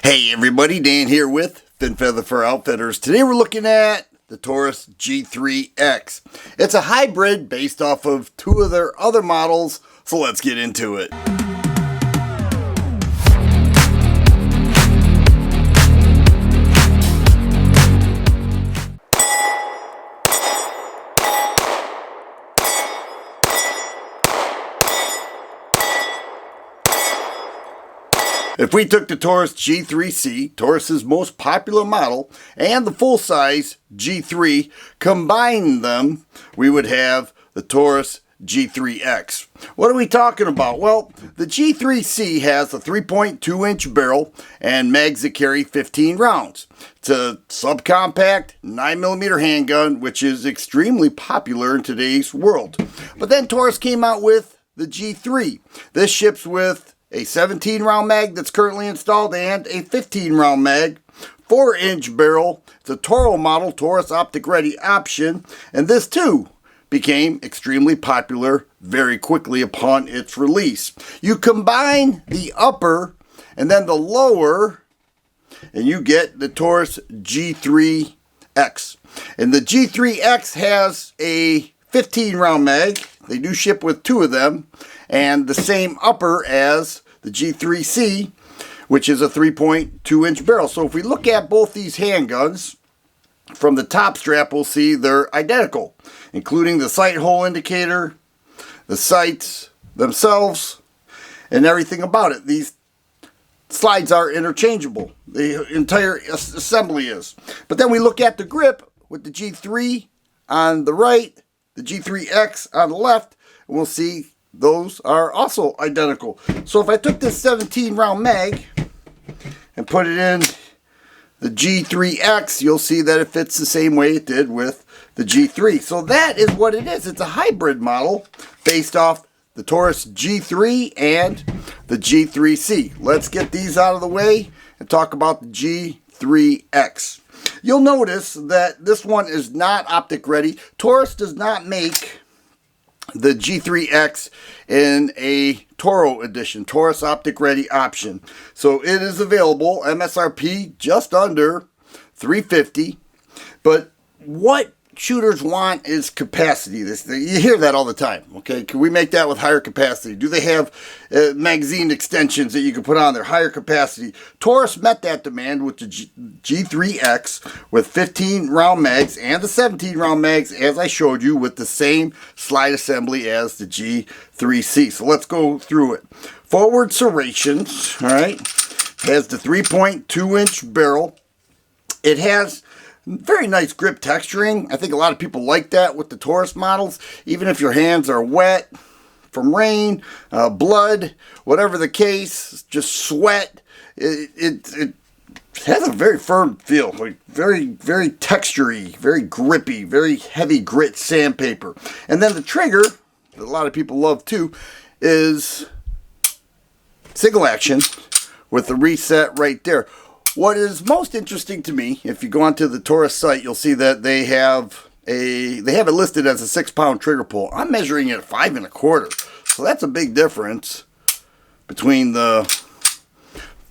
Hey everybody, Dan here with Fin Feather Fur Outfitters. Today we're looking at the Taurus G3X. It's a hybrid based off of two of their other models, so let's get into it. If we took the Taurus G3C, Taurus's most popular model, and the full-size G3, combined them, we would have the Taurus G3X. What are we talking about? Well, the G3C has a 3.2-inch barrel and mags that carry 15 rounds. It's a subcompact 9mm handgun, which is extremely popular in today's world. But then Taurus came out with the G3. This ships with a 17-round mag that's currently installed and a 15-round mag, 4-inch barrel. It's a Toro model, Taurus optic ready option, and this too became extremely popular very quickly upon its release. You combine the upper and then the lower and you get the Taurus G3X. And the G3X has a 15-round mag. They do ship with two of them, and the same upper as the G3C, which is a 3.2-inch barrel. So if we look at both these handguns, from the top strap we'll see they're identical, including the sight hole indicator, the sights themselves, and everything about it. These slides are interchangeable. The entire assembly is. But then we look at the grip with the G3 on the right, the G3X on the left, and we'll see those are also identical. So if I took this 17-round mag and put it in the G3X, you'll see that it fits the same way it did with the G3. So that is what it is. It's a hybrid model based off the Taurus G3 and the G3C. Let's get these out of the way and talk about the G3X. You'll notice that this one is not optic ready. Taurus does not make the G3X in a Toro edition, Taurus optic ready option. So it is available, MSRP just under $350. But what shooters want is capacity. You hear that all the time. Okay, can we make that with higher capacity? Do they have magazine extensions that you can put on there, higher capacity? Taurus met that demand with the G3X with 15-round mags and the 17-round mags, as I showed you, with the same slide assembly as the G3C. So let's go through it. Forward serrations, all right, has the 3.2-inch barrel. It has very nice grip texturing. I think a lot of people like that with the Taurus models. Even if your hands are wet from rain, blood, whatever the case, just sweat, it has a very firm feel. Like very textury, very grippy, very heavy grit sandpaper. And then the trigger, that a lot of people love too, is single action with the reset right there. What is most interesting to me, if you go onto the Taurus site, you'll see that they have it listed as a 6-pound trigger pull. I'm measuring it at 5 1/4, so that's a big difference between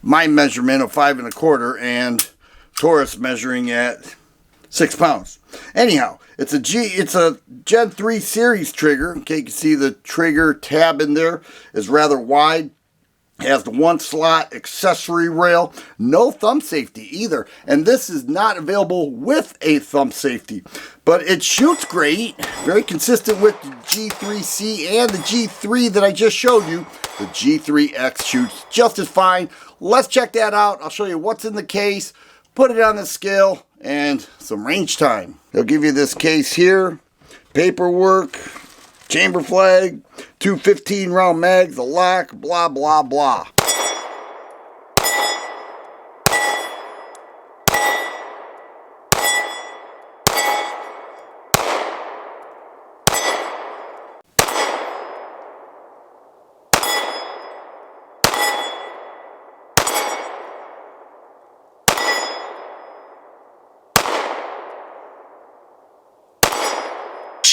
my measurement of 5 1/4 and Taurus measuring at 6 pounds. Anyhow, it's a Gen 3 series trigger. Okay, you can see the trigger tab in there is rather wide. Has the 1-slot accessory rail, no thumb safety either, and this is not available with a thumb safety, but it shoots great, very consistent with the G3C and the G3 that I just showed you. The G3X shoots just as fine. Let's check that out. I'll show you what's in the case, put it on the scale, and some range time. They'll give you this case here, paperwork, chamber flag, 2 15-round mags, a lock, blah, blah, blah.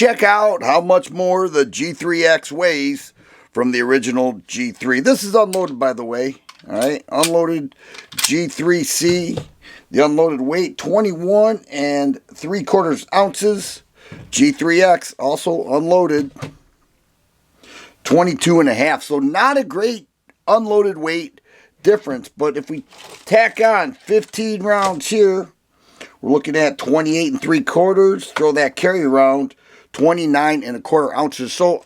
Check out how much more the G3X weighs from the original G3. This is unloaded, by the way. All right, unloaded G3C. The unloaded weight 21 3/4 ounces. G3X also unloaded 22.5. So not a great unloaded weight difference, but if we tack on 15 rounds here, we're looking at 28 3/4. Throw that carry around 29 1/4 ounces. So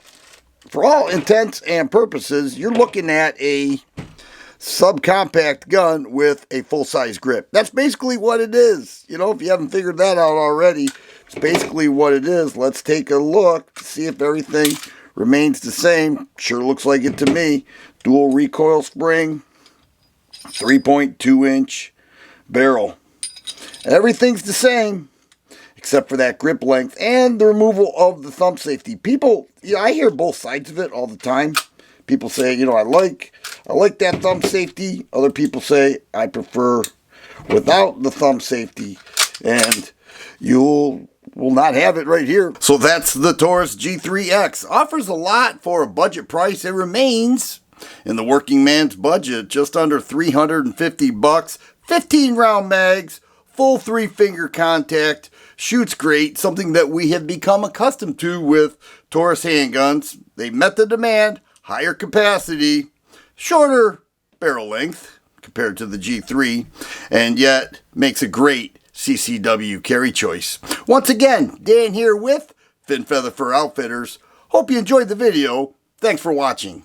for all intents and purposes, you're looking at a subcompact gun with a full-size grip. That's basically what it is. You know, if you haven't figured that out already, it's basically what it is. Let's take a look to see if everything remains the same. Sure looks like it to me. Dual recoil spring, 3.2-inch barrel. Everything's the same except for that grip length and the removal of the thumb safety. People, I hear both sides of it all the time. People say, I like that thumb safety. Other people say, I prefer without the thumb safety. And you will not have it right here. So that's the Taurus G3X. Offers a lot for a budget price. It remains in the working man's budget, just under $350. 15 round mags, full 3-finger contact. Shoots great, something that we have become accustomed to with Taurus handguns. They met the demand. Higher capacity, shorter barrel length compared to the G3, and yet makes a great CCW carry choice. Once again, Dan here with Fin Feather Fur Outfitters. Hope you enjoyed the video. Thanks for watching.